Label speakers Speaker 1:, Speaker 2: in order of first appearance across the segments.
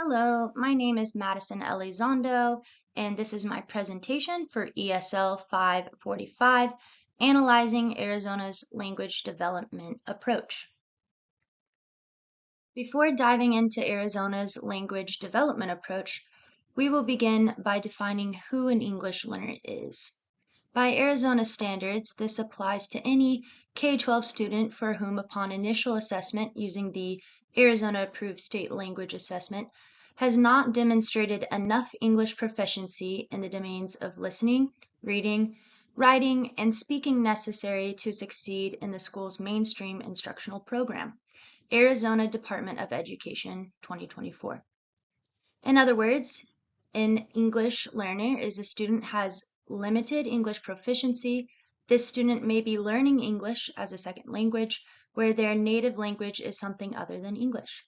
Speaker 1: Hello, my name is Madison Elizondo, and this is my presentation for ESL 545, Analyzing Arizona's Language Development Approach. Before diving into Arizona's language development approach, we will begin by defining who an English learner is. By Arizona standards, this applies to any K-12 student for whom, upon initial assessment using the Arizona Approved State Language Assessment, has not demonstrated enough English proficiency in the domains of listening, reading, writing, and speaking necessary to succeed in the school's mainstream instructional program. Arizona Department of Education, 2024. In other words, an English learner is a student has limited English proficiency. This student may be learning English as a second language, where their native language is something other than English.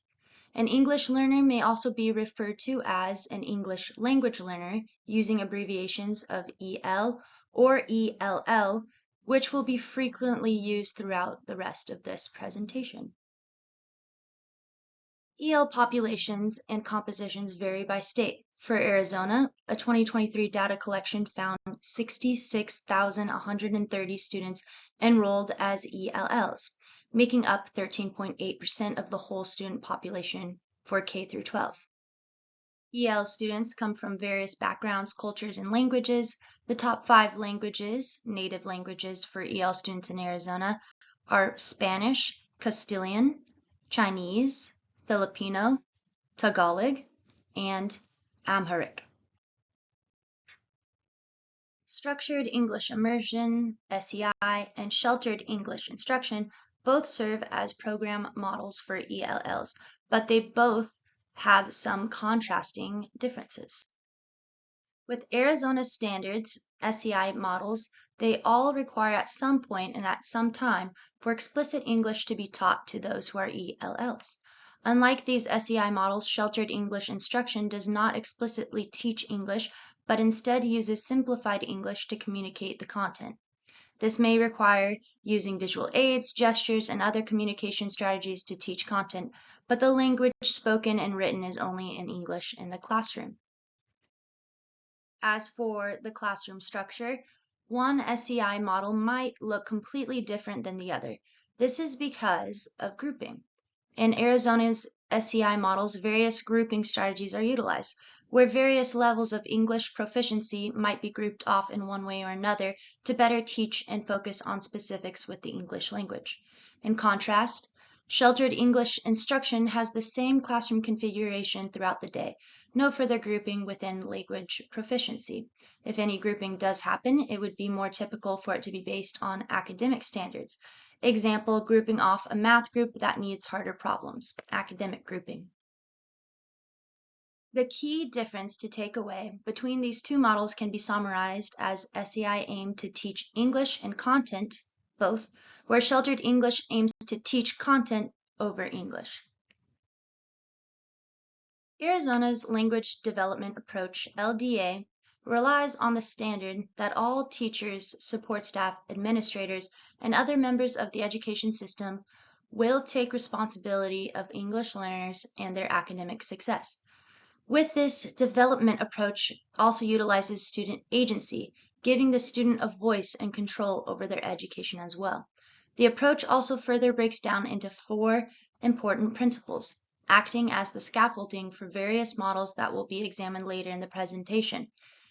Speaker 1: An English learner may also be referred to as an English language learner using abbreviations of EL or ELL, which will be frequently used throughout the rest of this presentation. EL populations and compositions vary by state. For Arizona, a 2023 data collection found 66,130 students enrolled as ELLs, making up 13.8% of the whole student population for K through 12. EL students come from various backgrounds, cultures, and languages. The top 5 languages, native languages for EL students in Arizona, are Spanish, Castilian, Chinese, Filipino, Tagalog, and Amharic. Structured English Immersion, SEI, and Sheltered English Instruction both serve as program models for ELLs, but they both have some contrasting differences. With Arizona standards, SEI models, they all require at some point and at some time for explicit English to be taught to those who are ELLs. Unlike these SEI models, sheltered English instruction does not explicitly teach English, but instead uses simplified English to communicate the content. This may require using visual aids, gestures, and other communication strategies to teach content, but the language spoken and written is only in English in the classroom. As for the classroom structure, one SEI model might look completely different than the other. This is because of grouping. In Arizona's SEI models, various grouping strategies are utilized, where various levels of English proficiency might be grouped off in one way or another to better teach and focus on specifics with the English language. In contrast, sheltered English instruction has the same classroom configuration throughout the day, no further grouping within language proficiency. If any grouping does happen, it would be more typical for it to be based on academic standards. Example, grouping off a math group that needs harder problems, academic grouping. The key difference to take away between these two models can be summarized as SEI aimed to teach English and content, both, where sheltered English aims to teach content over English. Arizona's Language Development Approach, LDA, relies on the standard that all teachers, support staff, administrators, and other members of the education system will take responsibility of English learners and their academic success. With this development approach also utilizes student agency, giving the student a voice and control over their education as well. The approach also further breaks down into 4 important principles, acting as the scaffolding for various models that will be examined later in the presentation.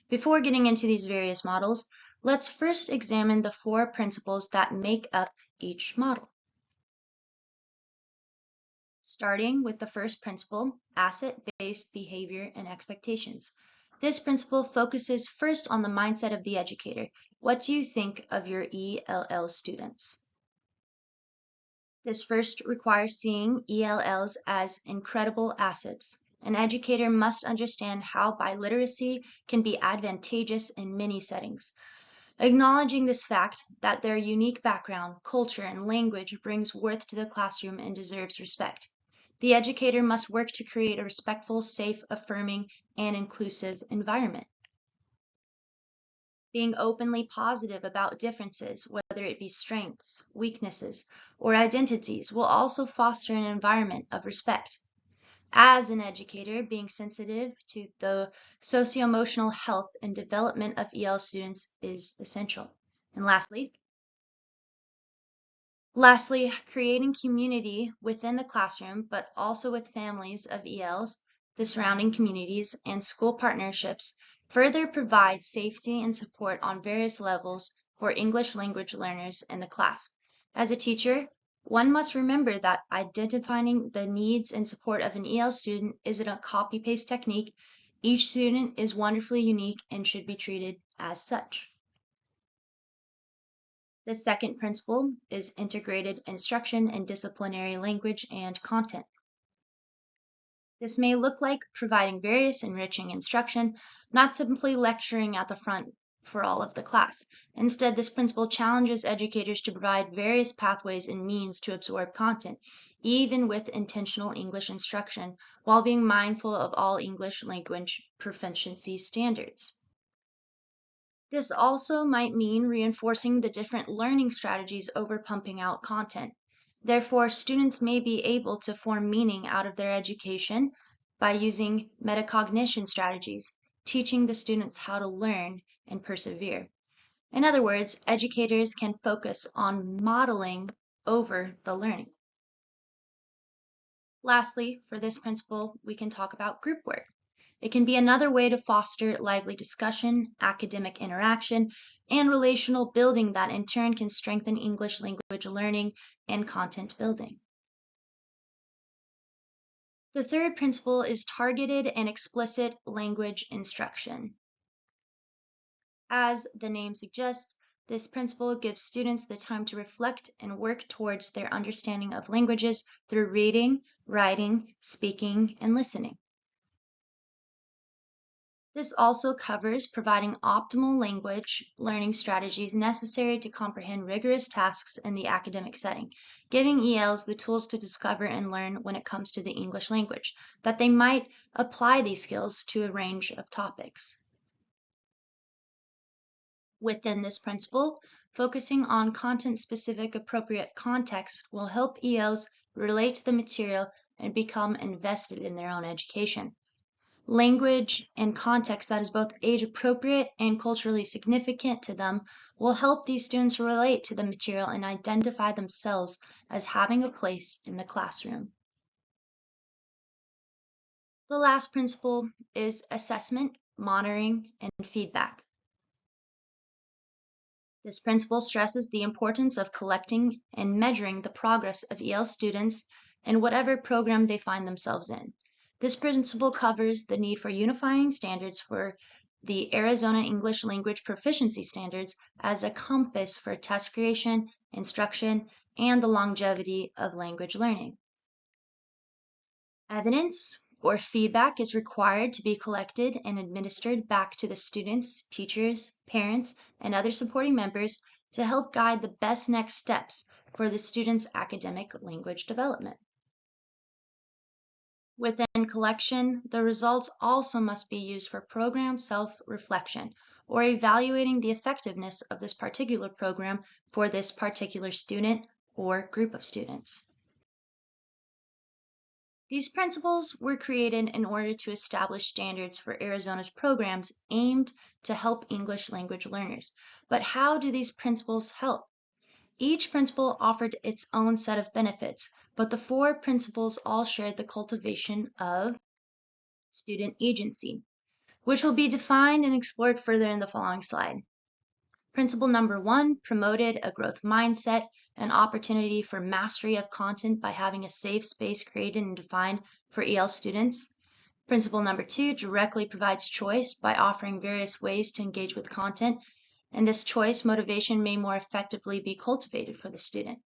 Speaker 1: Before getting into these various models, let's first examine the 4 principles that make up each model. Starting with the first principle, asset-based behavior and expectations. This principle focuses first on the mindset of the educator. What do you think of your ELL students? This first requires seeing ELLs as incredible assets. An educator must understand how biliteracy can be advantageous in many settings. Acknowledging this fact that their unique background, culture, and language brings worth to the classroom and deserves respect. The educator must work to create a respectful, safe, affirming, and inclusive environment. Being openly positive about differences, whether it be strengths, weaknesses, or identities, will also foster an environment of respect. As an educator, being sensitive to the socio-emotional health and development of EL students is essential. And lastly, creating community within the classroom, but also with families of ELs, the surrounding communities, and school partnerships further provides safety and support on various levels for English language learners in the class. As a teacher, one must remember that identifying the needs and support of an EL student isn't a copy-paste technique. Each student is wonderfully unique and should be treated as such. The second principle is integrated instruction in disciplinary language and content. This may look like providing various enriching instruction, not simply lecturing at the front for all of the class. Instead, this principle challenges educators to provide various pathways and means to absorb content, even with intentional English instruction, while being mindful of all English language proficiency standards. This also might mean reinforcing the different learning strategies over pumping out content. Therefore, students may be able to form meaning out of their education by using metacognition strategies, teaching the students how to learn and persevere. In other words, educators can focus on modeling over the learning. Lastly, for this principle, we can talk about group work. It can be another way to foster lively discussion, academic interaction, and relational building that in turn can strengthen English language learning and content building. The third principle is targeted and explicit language instruction. As the name suggests, this principle gives students the time to reflect and work towards their understanding of languages through reading, writing, speaking, and listening. This also covers providing optimal language learning strategies necessary to comprehend rigorous tasks in the academic setting, giving ELs the tools to discover and learn when it comes to the English language, that they might apply these skills to a range of topics. Within this principle, focusing on content-specific appropriate context will help ELs relate to the material and become invested in their own education. Language and context that is both age appropriate and culturally significant to them will help these students relate to the material and identify themselves as having a place in the classroom. The last principle is assessment, monitoring, and feedback. This principle stresses the importance of collecting and measuring the progress of EL students in whatever program they find themselves in. This principle covers the need for unifying standards for the Arizona English Language Proficiency Standards as a compass for test creation, instruction, and the longevity of language learning. Evidence or feedback is required to be collected and administered back to the students, teachers, parents, and other supporting members to help guide the best next steps for the student's academic language development. Within collection, the results also must be used for program self-reflection or evaluating the effectiveness of this particular program for this particular student or group of students. These principles were created in order to establish standards for Arizona's programs aimed to help English language learners. But how do these principles help? Each principle offered its own set of benefits, but the four principles all shared the cultivation of student agency, which will be defined and explored further in the following slide. Principle number 1 promoted a growth mindset, an opportunity for mastery of content by having a safe space created and defined for EL students. Principle number 2 directly provides choice by offering various ways to engage with content, and this choice motivation may more effectively be cultivated for the student.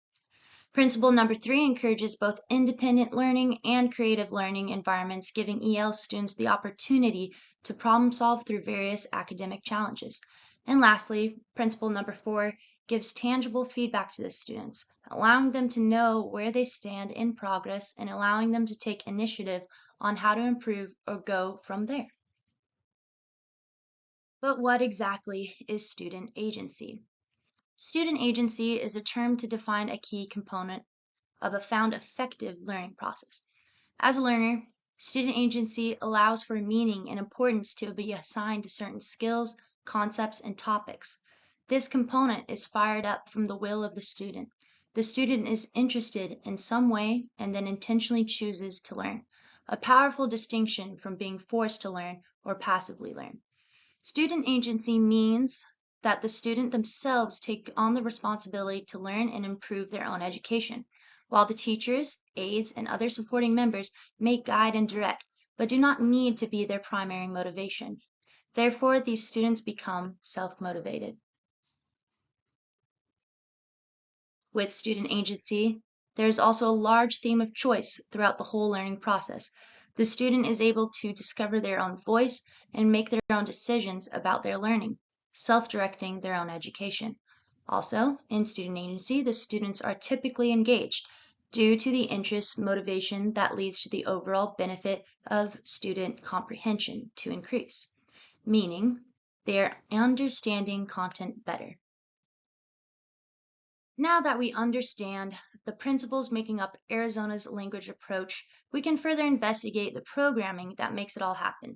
Speaker 1: Principle number 3 encourages both independent learning and creative learning environments, giving EL students the opportunity to problem solve through various academic challenges. And lastly, principle number 4 gives tangible feedback to the students, allowing them to know where they stand in progress and allowing them to take initiative on how to improve or go from there. But what exactly is student agency? Student agency is a term to define a key component of a found effective learning process. As a learner, Student agency allows for meaning and importance to be assigned to certain skills, concepts, and topics. This component is fired up from the will of the student. The student is interested in some way and then intentionally chooses to learn, a powerful distinction from being forced to learn or passively learn. Student agency means that the student themselves take on the responsibility to learn and improve their own education, while the teachers, aides, and other supporting members may guide and direct, but do not need to be their primary motivation. Therefore, these students become self-motivated. With student agency, there is also a large theme of choice throughout the whole learning process. The student is able to discover their own voice and make their own decisions about their learning, self-directing their own education. Also, in student agency, the students are typically engaged due to the interest motivation that leads to the overall benefit of student comprehension to increase, meaning they are understanding content better. Now that we understand the principles making up Arizona's language approach, we can further investigate the programming that makes it all happen.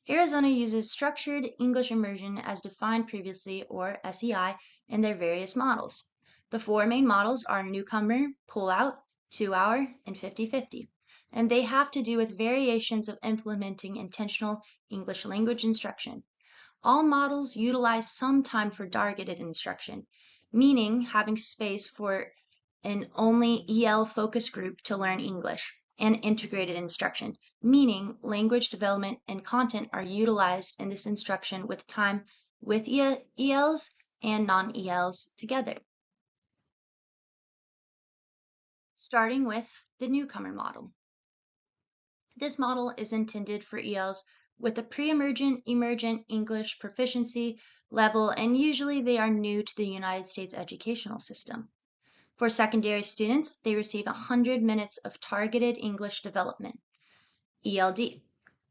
Speaker 1: Arizona uses structured English immersion as defined previously, or SEI, in their various models. The four main models are newcomer, pull-out, 2-hour, and 50-50, and they have to do with variations of implementing intentional English language instruction. All models utilize some time for targeted instruction, meaning having space for an only EL focus group to learn English, and integrated instruction, meaning language development and content are utilized in this instruction with time with ELs and non-ELs together. Starting with the newcomer model. This model is intended for ELs with a pre-emergent, emergent English proficiency level, and usually they are new to the United States educational system. For secondary students, they receive 100 minutes of targeted English development, ELD,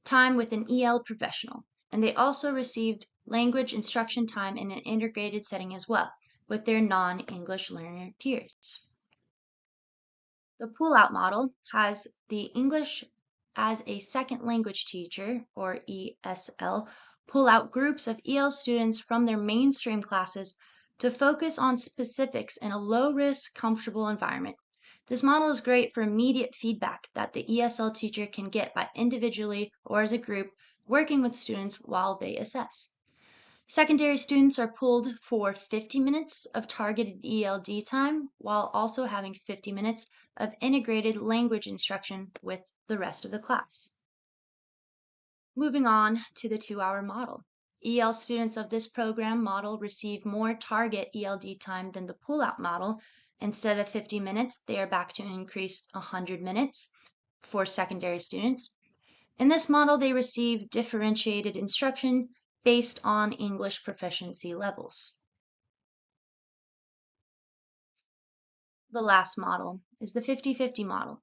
Speaker 1: time with an EL professional, and they also received language instruction time in an integrated setting as well, with their non-English learner peers. The pull-out model has the English as a second language teacher, or ESL, pull out groups of EL students from their mainstream classes to focus on specifics in a low-risk, comfortable environment. This model is great for immediate feedback that the ESL teacher can get by individually or as a group working with students while they assess. Secondary students are pulled for 50 minutes of targeted ELD time while also having 50 minutes of integrated language instruction with the rest of the class. Moving on to the 2-hour model. EL students of this program model receive more target ELD time than the pull-out model. Instead of 50 minutes, they are back to an increased 100 minutes for secondary students. In this model, they receive differentiated instruction based on English proficiency levels. The last model is the 50-50 model.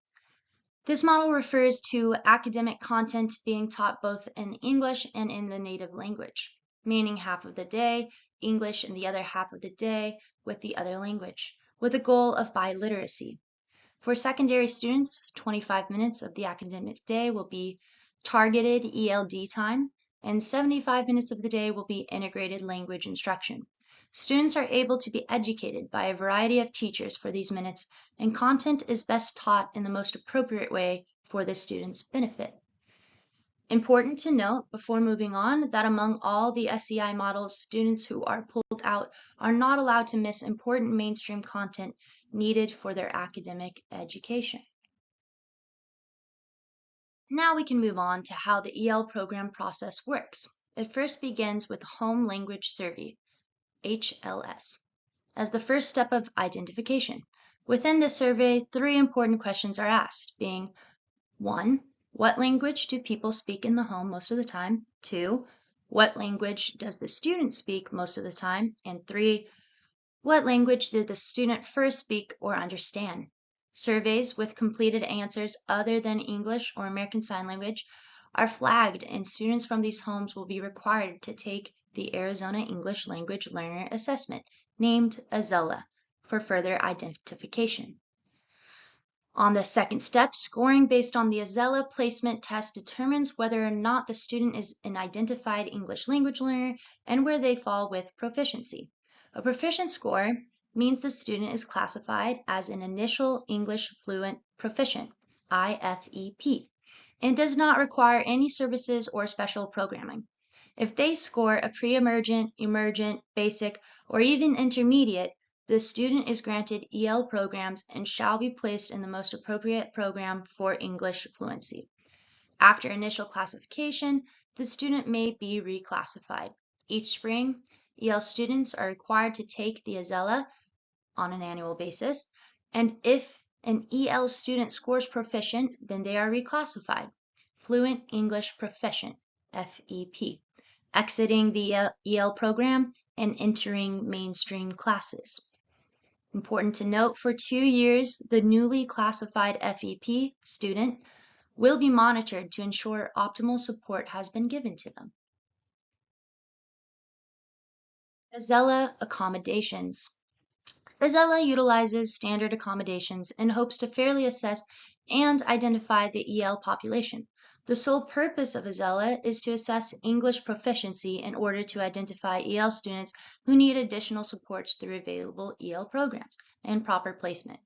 Speaker 1: This model refers to academic content being taught both in English and in the native language, meaning half of the day English and the other half of the day with the other language, with a goal of biliteracy. For secondary students, 25 minutes of the academic day will be targeted ELD time, and 75 minutes of the day will be integrated language instruction. Students are able to be educated by a variety of teachers for these minutes, and content is best taught in the most appropriate way for the student's benefit. Important to note before moving on that among all the SEI models, students who are pulled out are not allowed to miss important mainstream content needed for their academic education. Now we can move on to how the EL program process works. It first begins with Home Language Survey, HLS, as the first step of identification. Within this survey, 3 important questions are asked, being 1. What language do people speak in the home most of the time? 2. What language does the student speak most of the time? And 3. What language did the student first speak or understand? Surveys with completed answers other than English or American Sign Language are flagged, and students from these homes will be required to take the Arizona English Language Learner Assessment, named AZELA, for further identification. On the second step, scoring based on the AZELA placement test determines whether or not the student is an identified English language learner and where they fall with proficiency. A proficient score means the student is classified as an initial English fluent proficient, IFEP, and does not require any services or special programming. If they score a pre-emergent, emergent, basic, or even intermediate, the student is granted EL programs and shall be placed in the most appropriate program for English fluency. After initial classification, the student may be reclassified. Each spring, EL students are required to take the AZELA on an annual basis, and if an EL student scores proficient, then they are reclassified. Fluent English Proficient, FEP, exiting the EL program and entering mainstream classes. Important to note, for 2 years, the newly classified FEP student will be monitored to ensure optimal support has been given to them. AZELA accommodations. AZELA utilizes standard accommodations in hopes to fairly assess and identify the EL population. The sole purpose of AZELA is to assess English proficiency in order to identify EL students who need additional supports through available EL programs and proper placement.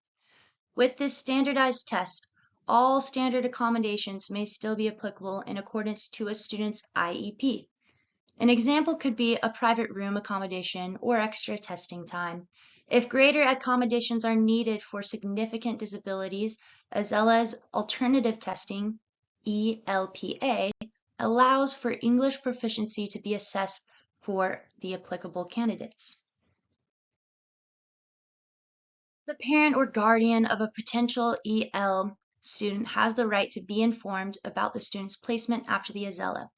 Speaker 1: With this standardized test, all standard accommodations may still be applicable in accordance to a student's IEP. An example could be a private room accommodation or extra testing time. If greater accommodations are needed for significant disabilities, AZELA's alternative testing, ELPA, allows for English proficiency to be assessed for the applicable candidates. The parent or guardian of a potential EL student has the right to be informed about the student's placement after the AZELA.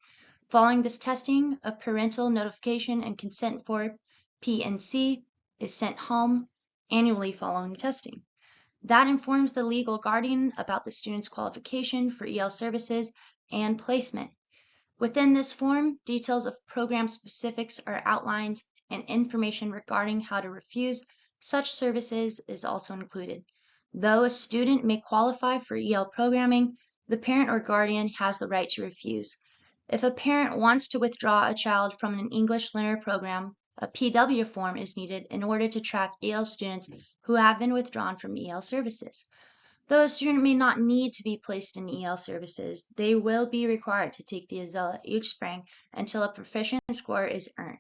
Speaker 1: Following this testing, a parental notification and consent form, PNC, is sent home annually following testing. That informs the legal guardian about the student's qualification for EL services and placement. Within this form, details of program specifics are outlined and information regarding how to refuse such services is also included. Though a student may qualify for EL programming, the parent or guardian has the right to refuse. If a parent wants to withdraw a child from an English learner program, a PW form is needed in order to track EL students who have been withdrawn from EL services. Though a student may not need to be placed in EL services, they will be required to take the AZELA each spring until a proficient score is earned.